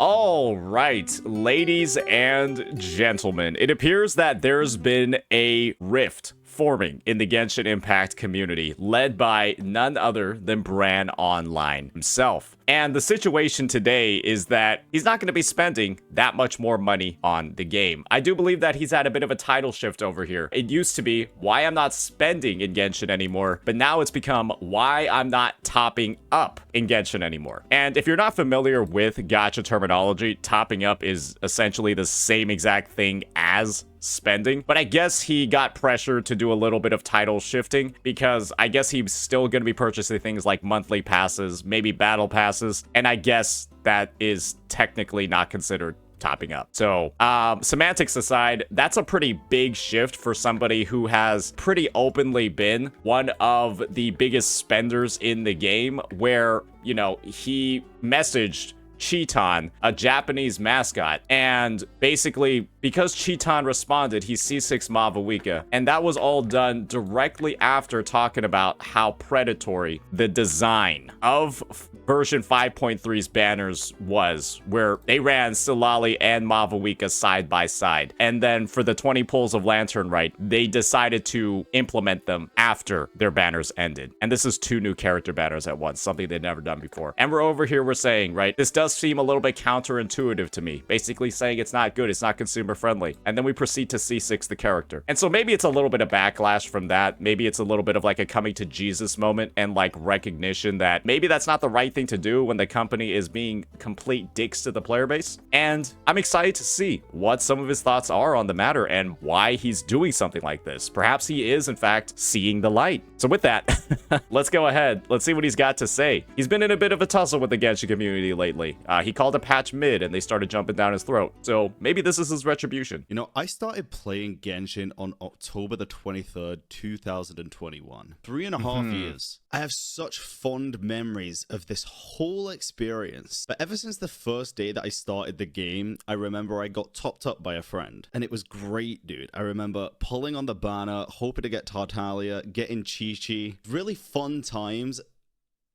All right, ladies and gentlemen, it appears that there's been a rift forming in the Genshin Impact community, led by none other than Bran Online himself. And the situation today is that he's not going to be spending that much more money on the game. I do believe that he's had a bit of a title shift over here. It used to be why I'm not spending in Genshin anymore, but now it's become why I'm not topping up in Genshin anymore. And if you're not familiar with gacha terminology, topping up is essentially the same exact thing as spending, but I guess he got pressure to do a little bit of title shifting because I guess he's still going to be purchasing things like monthly passes, maybe battle passes, and I guess that is technically not considered topping up. So semantics aside, that's a pretty big shift for somebody who has pretty openly been one of the biggest spenders in the game, where, you know, he messaged Cheaton, a Japanese mascot, and basically because Cheaton responded, he C6 Mavuika, and that was all done directly after talking about how predatory the design of version 5.3's banners was, where they ran Silali and Mavuika side by side, and then for the 20 pulls of Lantern Rite, they decided to implement them after their banners ended. And this is 2 new character banners at once, something they'd never done before. And we're over here, we're saying, right, this does seem a little bit counterintuitive to me, basically saying it's not good, it's not consumer friendly, and then we proceed to C6 the character. And so maybe it's a little bit of backlash from that, maybe it's a little bit of like a coming to Jesus moment and like recognition that maybe that's not the right thing to do when the company is being complete dicks to the player base. And I'm excited to see what some of his thoughts are on the matter and why he's doing something like this. Perhaps he is in fact seeing the light. So with that, let's go ahead, let's see what he's got to say. He's been in a bit of a tussle with the Genshin community lately. He called a patch mid and they started jumping down his throat. So maybe this is his retribution. You know, I started playing Genshin on October the 23rd, 2021. 3.5 years. I have such fond memories of this whole experience. But ever since the first day that I started the game, I remember I got topped up by a friend. And it was great, dude. I remember pulling on the banner, hoping to get Tartaglia, getting Chi-Chi. Really fun times.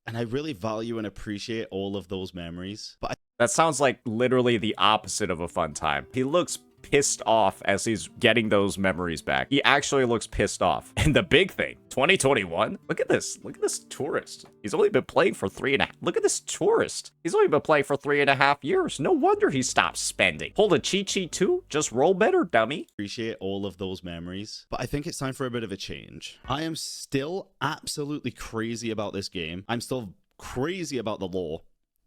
And I really value and appreciate all of those memories. But that sounds like literally the opposite of a fun time. He looks pissed off as he's getting those memories back. He actually looks pissed off. And the big thing, 2021, look at this tourist. He's only been playing for 3.5. Look at this tourist. He's only been playing for 3.5 years. No wonder he stopped spending. Pulled a Chi-Chi too? Just roll better, dummy. Appreciate all of those memories. But I think it's time for a bit of a change. I am still absolutely crazy about this game. I'm still crazy about the lore,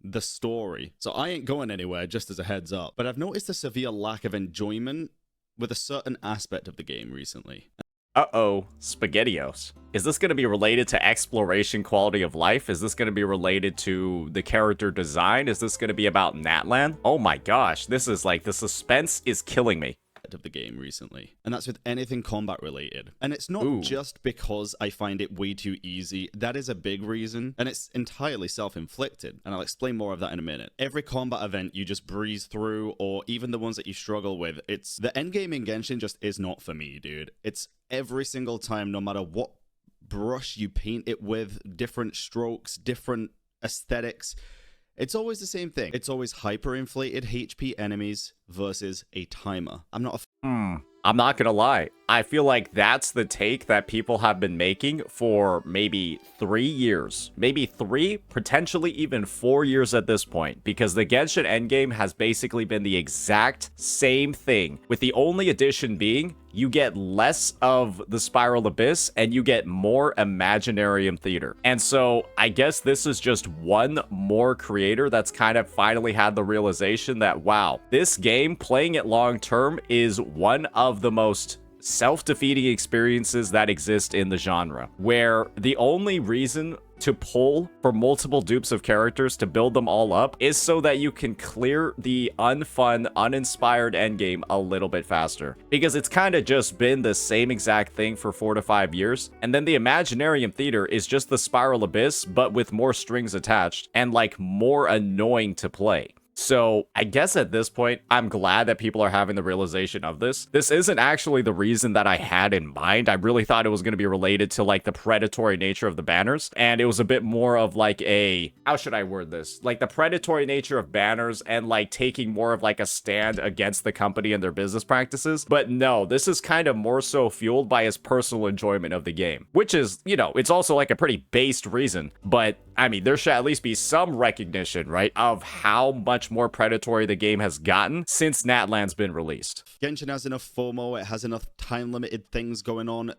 the story. So I ain't going anywhere, just as a heads up. But I've noticed a severe lack of enjoyment with a certain aspect of the game recently. Uh-oh, SpaghettiOs. Is this going to be related to exploration quality of life? Is this going to be related to the character design? Is this going to be about Natlan? Oh my gosh, this is like, the suspense is killing me. Of the game recently, and that's with anything combat related. And it's not just because I find it way too easy. That is a big reason, and it's entirely self-inflicted, and I'll explain more of that in a minute. Every combat event you just breeze through, or even the ones that you struggle with, it's the endgame in Genshin just is not for me, dude. It's every single time, no matter what brush you paint it with, different strokes, different aesthetics, it's always the same thing. It's always hyperinflated HP enemies versus a timer. I'm not I'm not gonna lie. I feel like that's the take that people have been making for maybe 3 years. Maybe 3, potentially even 4 years at this point. Because the Genshin endgame has basically been the exact same thing. With the only addition being, you get less of the Spiral Abyss and you get more Imaginarium Theater. And so I guess this is just one more creator that's kind of finally had the realization that, wow, this game, playing it long term, is one of the most self-defeating experiences that exist in the genre, where the only reason to pull for multiple dupes of characters to build them all up is so that you can clear the unfun, uninspired endgame a little bit faster. Because it's kind of just been the same exact thing for 4 to 5 years, and then the Imaginarium Theater is just the Spiral Abyss, but with more strings attached, and like more annoying to play. So I guess at this point, I'm glad that people are having the realization of this. This isn't actually the reason that I had in mind. I really thought it was going to be related to like the predatory nature of the banners. And it was a bit more of like a, how should I word this? Like the predatory nature of banners and like taking more of like a stand against the company and their business practices. But no, this is kind of more so fueled by his personal enjoyment of the game, which is, you know, it's also like a pretty based reason. But I mean, there should at least be some recognition, right, of how much more predatory the game has gotten since Natlan's been released. Genshin has enough FOMO, it has enough time-limited things going on.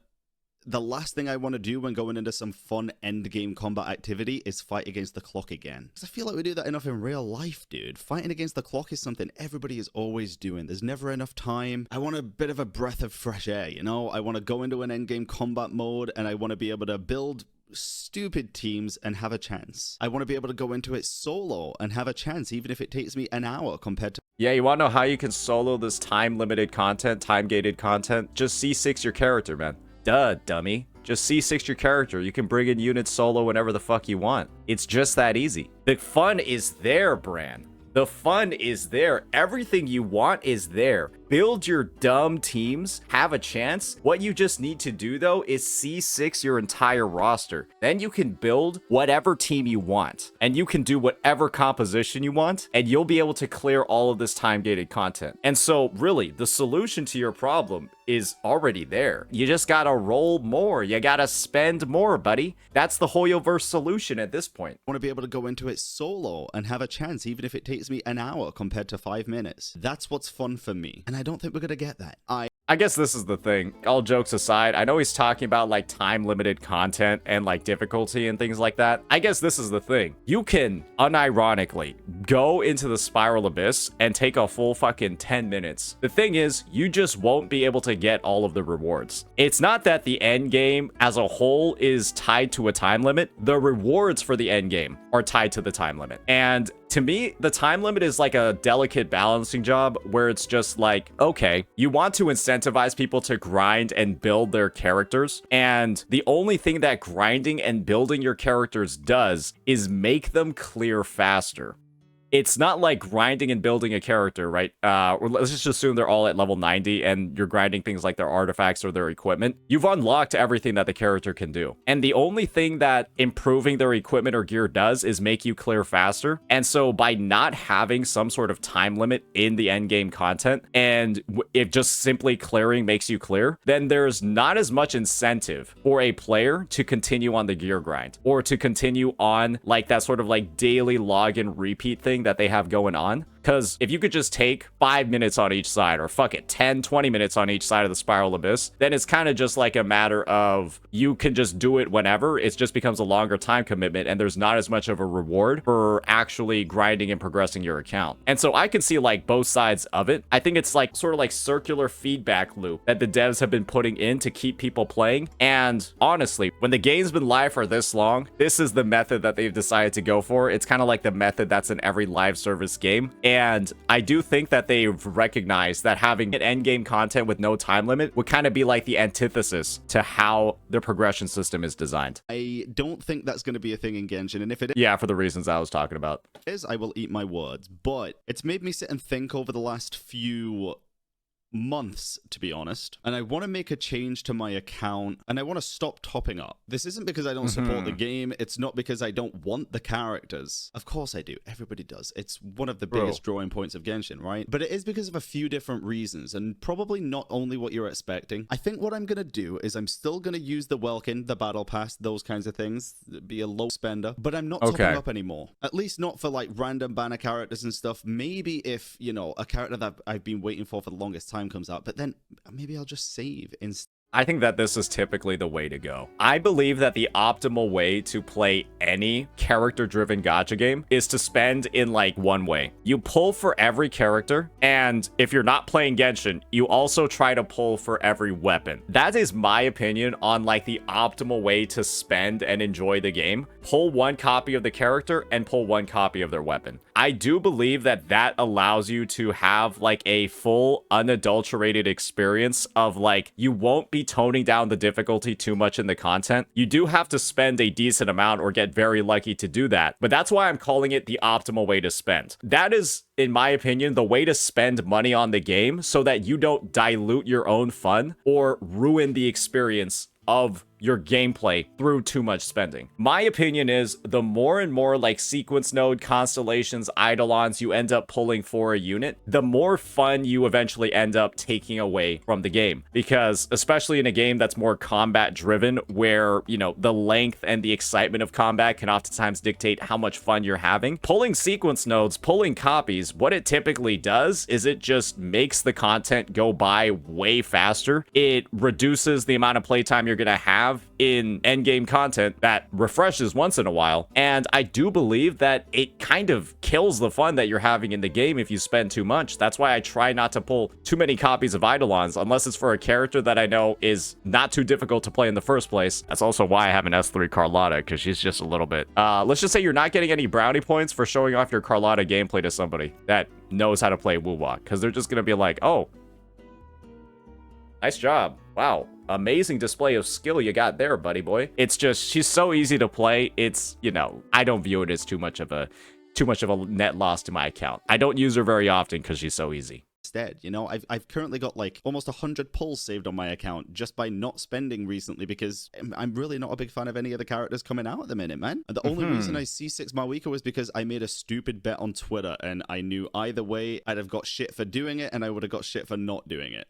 The last thing I want to do when going into some fun endgame combat activity is fight against the clock again. Because I feel like we do that enough in real life, dude. Fighting against the clock is something everybody is always doing. There's never enough time. I want a bit of a breath of fresh air, you know? I want to go into an endgame combat mode and I want to be able to build stupid teams and have a chance. I want to be able to go into it solo and have a chance, even if it takes me an hour compared to... Yeah, you want to know how you can solo this time-limited content, time-gated content? Just C6 your character, man. Duh, dummy. Just C6 your character. You can bring in units solo whenever the fuck you want. It's just that easy. The fun is there, Bran. The fun is there. Everything you want is there. Build your dumb teams, have a chance. What you just need to do, though, is C6 your entire roster. Then you can build whatever team you want, and you can do whatever composition you want, and you'll be able to clear all of this time-gated content. And so, really, the solution to your problem is already there. You just gotta roll more. You gotta spend more, buddy. That's the Hoyoverse solution at this point. I want to be able to go into it solo and have a chance, even if it takes me an hour compared to 5 minutes. That's what's fun for me. And I don't think we're gonna get that. I guess this is the thing. All jokes aside, I know he's talking about like time-limited content and like difficulty and things like that. I guess this is the thing. You can unironically go into the Spiral Abyss and take a full fucking 10 minutes. The thing is, you just won't be able to get all of the rewards. It's not that the end game as a whole is tied to a time limit. The rewards for the end game are tied to the time limit. And to me, the time limit is like a delicate balancing job where it's just like, okay, you want to incentivize people to grind and build their characters. And the only thing that grinding and building your characters does is make them clear faster. It's not like grinding and building a character, right? Let's just assume they're all at level 90 and you're grinding things like their artifacts or their equipment. You've unlocked everything that the character can do. And the only thing that improving their equipment or gear does is make you clear faster. And so by not having some sort of time limit in the endgame content, and if just simply clearing makes you clear, then there's not as much incentive for a player to continue on the gear grind or to continue on like that sort of like daily login repeat thing that they have going on. Because if you could just take 5 minutes on each side, or fuck it, 10, 20 minutes on each side of the Spiral Abyss, then it's kind of just like a matter of you can just do it whenever. It just becomes a longer time commitment, and there's not as much of a reward for actually grinding and progressing your account. And so I can see like both sides of it. I think it's like sort of like circular feedback loop that the devs have been putting in to keep people playing. And honestly, when the game's been live for this long, this is the method that they've decided to go for. It's kind of like the method that's in every live service game. And I do think that they've recognized that having an endgame content with no time limit would kind of be like the antithesis to how their progression system is designed. I don't think that's going to be a thing in Genshin, and if it yeah, for the reasons I was talking about. is, I will eat my words. But it's made me sit and think over the last few months, to be honest, and I want to make a change to my account, and I want to stop topping up. This isn't because I don't support the game. It's not because I don't want the characters. Of course I do. Everybody does. It's one of the biggest drawing points of Genshin, right? But it is because of a few different reasons, and probably not only what you're expecting. I think what I'm going to do is I'm still going to use the Welkin, the Battle Pass, those kinds of things, be a low spender, but I'm not topping up anymore. At least not for like random banner characters and stuff. Maybe if, you know, a character that I've been waiting for the longest time comes out, but then maybe I'll just save instead. I think that this is typically the way to go. I believe that the optimal way to play any character-driven gacha game is to spend in like one way. You pull for every character, and if you're not playing Genshin, you also try to pull for every weapon. That is my opinion on like the optimal way to spend and enjoy the game. Pull one copy of the character and pull one copy of their weapon. I do believe that that allows you to have like a full unadulterated experience of like, you won't be toning down the difficulty too much in the content. You do have to spend a decent amount or get very lucky to do that. But that's why I'm calling it the optimal way to spend. That is, in my opinion, the way to spend money on the game so that you don't dilute your own fun or ruin the experience of your gameplay through too much spending. My opinion is the more and more like sequence node, constellations, eidolons you end up pulling for a unit, the more fun you eventually end up taking away from the game. Because especially in a game that's more combat driven, where, you know, the length and the excitement of combat can oftentimes dictate how much fun you're having, pulling sequence nodes, pulling copies, what it typically does is it just makes the content go by way faster. It reduces the amount of playtime you're gonna have in endgame content that refreshes once in a while, and I do believe that it kind of kills the fun that you're having in the game if you spend too much. That's why I try not to pull too many copies of eidolons unless it's for a character that I know is not too difficult to play in the first place. That's also why I have an S3 Carlotta, because she's just a little bit let's just say you're not getting any brownie points for showing off your Carlotta gameplay to somebody that knows how to play Woo-Wah, because they're just gonna be like, oh, nice job, wow, amazing display of skill you got there, buddy boy. It's just, she's so easy to play. It's, you know, I don't view it as too much of a net loss to my account. I don't use her very often because she's so easy. Instead, you know, I've currently got like almost 100 pulls saved on my account just by not spending recently, because I'm really not a big fan of any of the characters coming out at the minute, man. And the only reason I C6 Malika was because I made a stupid bet on Twitter, and I knew either way I'd have got shit for doing it and I would have got shit for not doing it.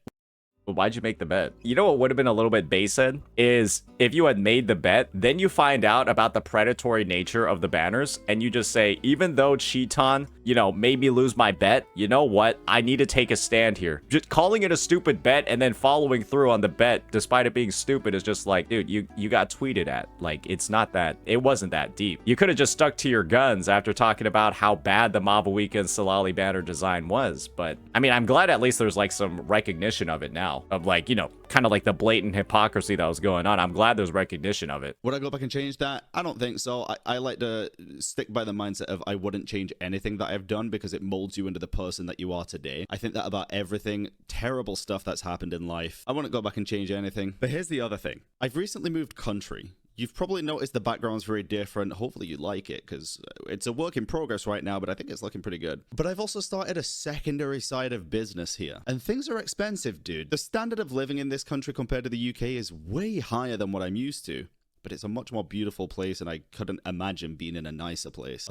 Well, why'd you make the bet? You know what would have been a little bit basehead is if you had made the bet, then you find out about the predatory nature of the banners, and you just say, even though Cheaton, you know, made me lose my bet, you know what? I need to take a stand here. Just calling it a stupid bet and then following through on the bet, despite it being stupid, is just like, dude, you got tweeted at. Like, it's not that, it wasn't that deep. You could have just stuck to your guns after talking about how bad the Mavawika and Salali banner design was. But, I mean, I'm glad at least there's like some recognition of it now. Of like, you know, kind of like the blatant hypocrisy that was going on. I'm glad there's recognition of it. Would I go back and change that? I don't think so. I like to stick by the mindset of I wouldn't change anything that I've done because it molds you into the person that you are today. I think that about everything, terrible stuff that's happened in life. I wouldn't go back and change anything. But here's the other thing. I've recently moved country. You've probably noticed the background's very different. Hopefully you like it, because it's a work in progress right now, but I think it's looking pretty good. But I've also started a secondary side of business here. And things are expensive, dude. The standard of living in this country compared to the UK is way higher than what I'm used to. But it's a much more beautiful place, and I couldn't imagine being in a nicer place.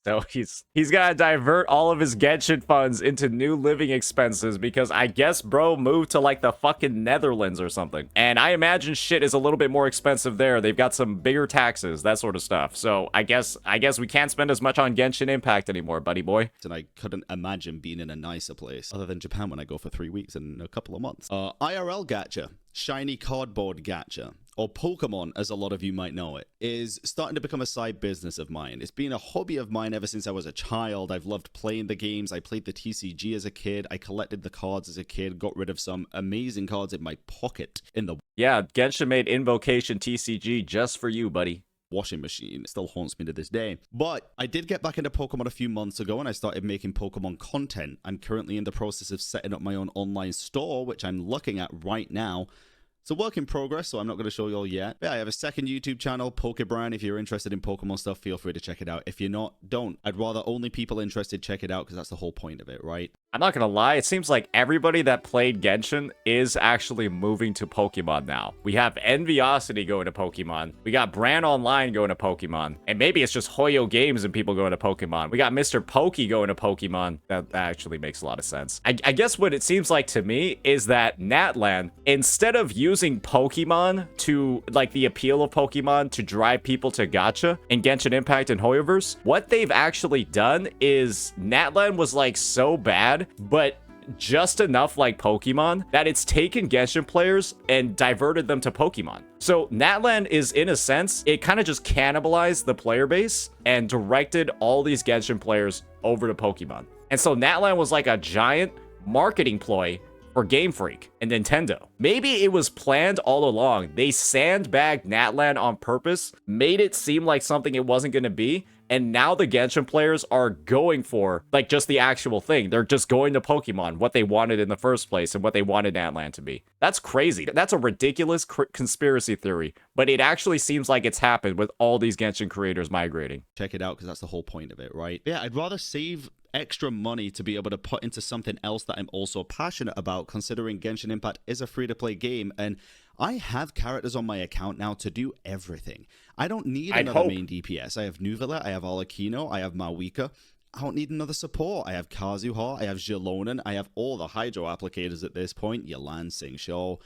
So he's got to divert all of his Genshin funds into new living expenses because I guess bro moved to like the fucking Netherlands or something. And I imagine shit is a little bit more expensive there. They've got some bigger taxes, that sort of stuff. So I guess we can't spend as much on Genshin Impact anymore, buddy boy. And I couldn't imagine being in a nicer place other than Japan when I go for 3 weeks in a couple of months. IRL gacha, shiny cardboard gacha, or Pokemon, as a lot of you might know it, is starting to become a side business of mine. It's been a hobby of mine ever since I was a child. I've loved playing the games. I played the TCG as a kid. I collected the cards as a kid, got rid of some amazing cards in my pocket in the... Yeah, Genshin made Invocation TCG just for you, buddy. Washing machine. It still haunts me to this day. But I did get back into Pokemon a few months ago, and I started making Pokemon content. I'm currently in the process of setting up my own online store, which I'm looking at right now. It's a work in progress, so I'm not going to show you all yet. But yeah, I have a second YouTube channel, Pokebran. If you're interested in Pokemon stuff, feel free to check it out. If you're not, don't. I'd rather only people interested check it out, because that's the whole point of it, right? I'm not gonna lie, it seems like everybody that played Genshin is actually moving to Pokemon now. We have Enviosity going to Pokemon. We got Bran Online going to Pokemon. And maybe it's just Hoyo Games and people going to Pokemon. We got Mr. Pokey going to Pokemon. That actually makes a lot of sense. I guess what it seems like to me is that Natlan, instead of using Pokemon to, like, the appeal of Pokemon to drive people to gacha in Genshin Impact and Hoyoverse, what they've actually done is Natlan was, like, so bad, but just enough like Pokemon that it's taken Genshin players and diverted them to Pokemon. So Natlan is, in a sense, it kind of just cannibalized the player base and directed all these Genshin players over to Pokemon. And so Natlan was like a giant marketing ploy for Game Freak and Nintendo. Maybe it was planned all along. They sandbagged Natlan on purpose, made it seem like something it wasn't going to be, And now the Genshin players are going for, like, just the actual thing. They're just going to Pokemon, what they wanted in the first place and what they wanted Natlan to be. That's crazy. That's a ridiculous conspiracy theory, but it actually seems like it's happened with all these Genshin creators migrating. Check it out, because that's the whole point of it, right? Yeah, I'd rather save extra money to be able to put into something else that I'm also passionate about, considering Genshin Impact is a free-to-play game, and I have characters on my account now to do everything. I don't need another main DPS. I have Nuvela, I have Arlecchino, I have Mawika. I don't need another support. I have Kazuha, I have Xilonen, I have all the Hydro applicators at this point, Yelan, Xingqiu.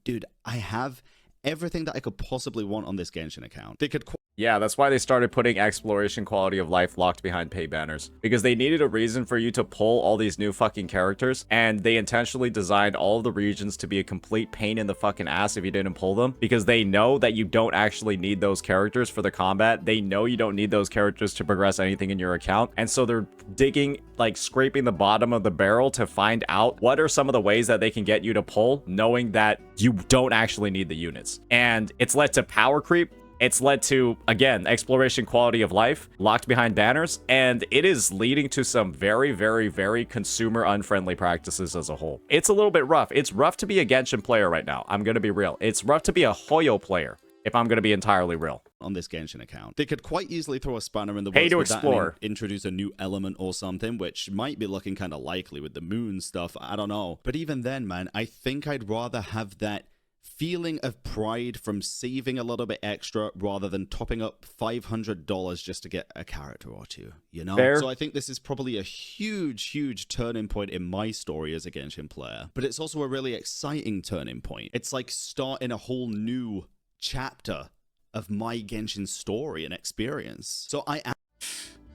Dude, I have everything that I could possibly want on this Genshin account. They could... Yeah, that's why they started putting exploration quality of life locked behind pay banners. Because they needed a reason for you to pull all these new fucking characters, and they intentionally designed all of the regions to be a complete pain in the fucking ass if you didn't pull them, because they know that you don't actually need those characters for the combat. They know you don't need those characters to progress anything in your account, and so they're digging, like, scraping the bottom of the barrel to find out what are some of the ways that they can get you to pull, knowing that you don't actually need the units. And it's led to power creep. It's led to, again, exploration quality of life, locked behind banners, and it is leading to some very, very, very consumer-unfriendly practices as a whole. It's a little bit rough. It's rough to be a Genshin player right now. I'm going to be real. It's rough to be a Hoyo player, if I'm going to be entirely real. On this Genshin account, they could quite easily throw a spanner in the works. Pay to explore. Introduce a new element or something, which might be looking kind of likely with the moon stuff. I don't know. But even then, man, I think I'd rather have that feeling of pride from saving a little bit extra rather than topping up $500 just to get a character or two, you know? Fair. So I think this is probably a huge turning point in my story as a Genshin player, but it's also a really exciting turning point. It's like starting a whole new chapter of my Genshin story and experience. So I am...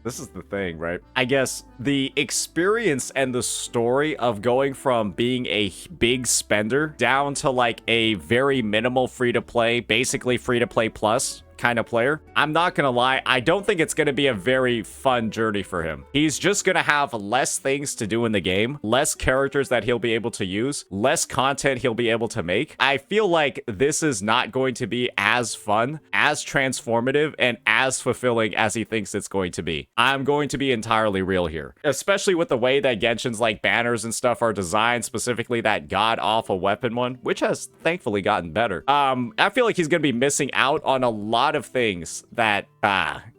This is the thing, right? I guess the experience and the story of going from being a big spender down to like a very minimal free-to-play, basically free-to-play plus kind of player. I'm not gonna lie, I don't think it's gonna be a very fun journey for him. He's just gonna have less things to do in the game, less characters that he'll be able to use, less content he'll be able to make. I feel like this is not going to be as fun, as transformative, and as fulfilling as he thinks it's going to be. I'm going to be entirely real here, especially with the way that Genshin's like banners and stuff are designed, specifically that god-awful weapon one, which has thankfully gotten better. I feel like he's gonna be missing out on a lot of things that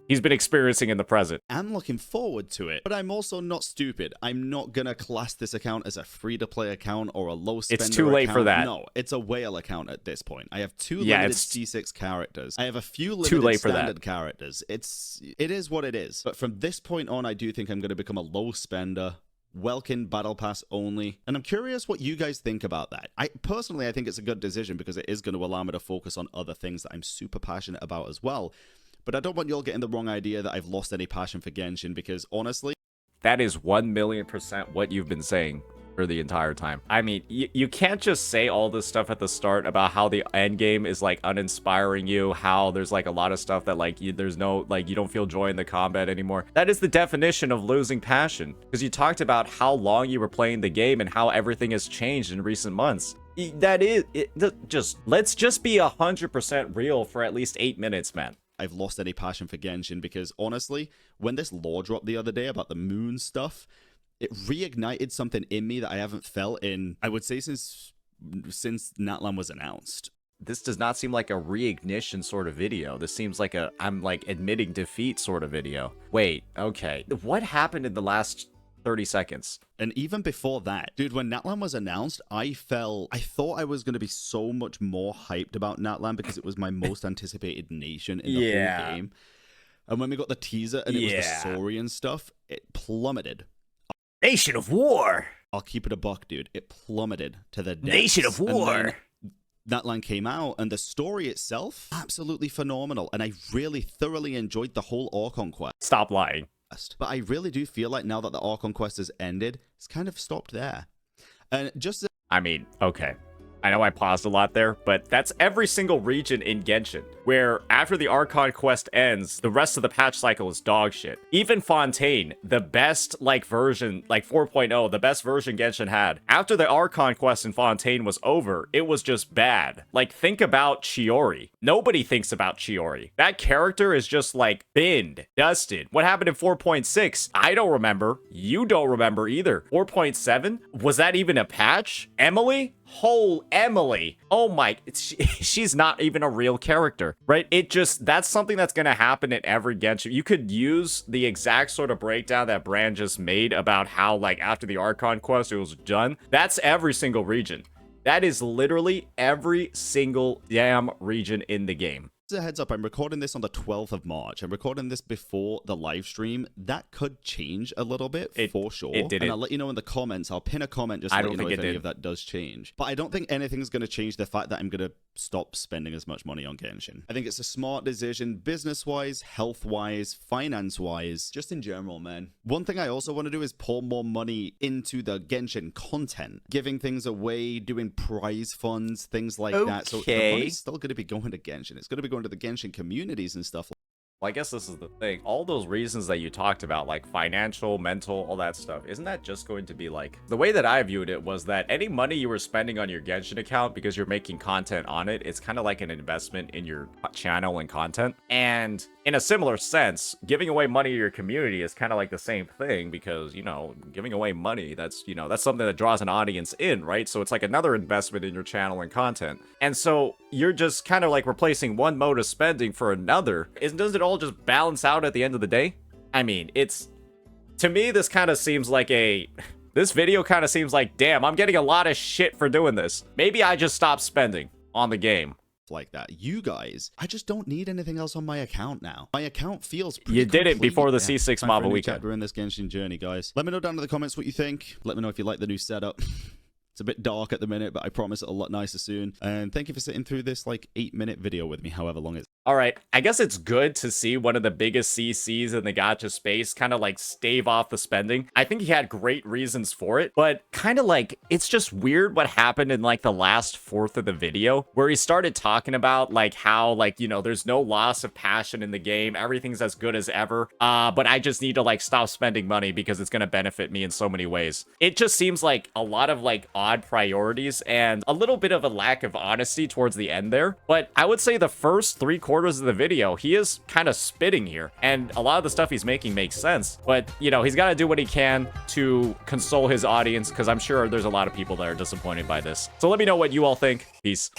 he's been experiencing in the present. I'm looking forward to it, but I'm also not stupid. I'm not gonna class this account as a free-to-play account or a low spender account. It's too late for that. No, it's a whale account at this point. I have two limited C6 characters. I have a few limited standard characters. It is what it is. But from this point on, I do think I'm gonna become a low spender. Welkin Battle Pass only, and I'm curious what you guys think about that. I think it's a good decision because it is going to allow me to focus on other things that I'm super passionate about as well. But I don't want you all getting the wrong idea that I've lost any passion for Genshin, because honestly, that is 1,000,000% what you've been saying for the entire time. I mean, you can't just say all this stuff at the start about how the end game is like uninspiring you, how there's like a lot of stuff that like there's no, like, you don't feel joy in the combat anymore. That is the definition of losing passion, because you talked about how long you were playing the game and how everything has changed in recent months. That is let's just be 100% real for at least 8 minutes, man. I've lost any passion for Genshin because honestly, when this lore dropped the other day about the moon stuff, it reignited something in me that I haven't felt in, I would say, since Natlan was announced. This does not seem like a reignition sort of video. This seems like a I'm like admitting defeat sort of video. Wait, okay. What happened in the last 30 seconds? And even before that, dude, when Natlan was announced, I thought I was going to be so much more hyped about Natlan because it was my most anticipated nation in the whole game. And when we got the teaser and it was the Saurian stuff, it plummeted. Nation of War. I'll keep it a buck, dude. It plummeted to the depths. Nation of War. Natlan came out, and the story itself, absolutely phenomenal. And I really thoroughly enjoyed the whole Orcon quest. Stop lying. But I really do feel like now that the Orcon quest has ended, it's kind of stopped there. And just... I mean, okay. I know I paused a lot there, but that's every single region in Genshin, where after the Archon quest ends, the rest of the patch cycle is dog shit. Even Fontaine, the best, like, version, like 4.0, the best version Genshin had, after the Archon quest in Fontaine was over, it was just bad. Like, think about Chiori. Nobody thinks about Chiori. That character is just, like, binned, dusted. What happened in 4.6? I don't remember. You don't remember either. 4.7? Was that even a patch? Emily? Whole Emily. Oh my, she's not even a real character, right? That's something that's going to happen in every Genshin. You could use the exact sort of breakdown that Brand just made about how, like, after the Archon quest, it was done. That's every single region. That is literally every single damn region in the game. As a heads up, I'm recording this on the 12th of March. I'm recording this before the live stream. That could change a little bit, for sure. It didn't. And I'll let you know in the comments. I'll pin a comment just to let you know if any of that does change. But I don't think anything's going to change the fact that I'm going to stop spending as much money on Genshin. I think it's a smart decision, business-wise, health-wise, finance-wise, just in general, man. One thing I also want to do is pour more money into the Genshin content, giving things away, doing prize funds, things like that. So the money's still going to be going to Genshin. It's going to be going to the Genshin communities and stuff. Well, I guess this is the thing. All those reasons that you talked about, like financial, mental, all that stuff, isn't that just going to be like... The way that I viewed it was that any money you were spending on your Genshin account because you're making content on it, it's kind of like an investment in your channel and content. And in a similar sense, giving away money to your community is kind of like the same thing because, you know, giving away money, that's, you know, that's something that draws an audience in, right? So it's like another investment in your channel and content. And so you're just kind of like replacing one mode of spending for another. Doesn't it all just balance out at the end of the day? I mean, to me, this kind of seems like this video kind of seems like, damn, I'm getting a lot of shit for doing this. Maybe I just stop spending on the game. Like that. You guys, I just don't need anything else on my account now. My account feels pretty You did complete. it before the C6 Marvel weekend. We're in this Genshin journey, guys. Let me know down in the comments what you think. Let me know if you like the new setup. It's a bit dark at the minute, but I promise it'll look nicer soon. And thank you for sitting through this like 8-minute video with me, however long it's. All right, I guess it's good to see one of the biggest CCs in the gacha space kind of like stave off the spending. I think he had great reasons for it, but kind of like it's just weird what happened in like the last fourth of the video where he started talking about like how like, you know, there's no loss of passion in the game. Everything's as good as ever. But I just need to like stop spending money because it's going to benefit me in so many ways. It just seems like a lot of like odd priorities and a little bit of a lack of honesty towards the end there. But I would say the first 3/4 of the video, he is kind of spitting here. And a lot of the stuff he's making makes sense. But, you know, he's got to do what he can to console his audience because I'm sure there's a lot of people that are disappointed by this. So let me know what you all think. Peace.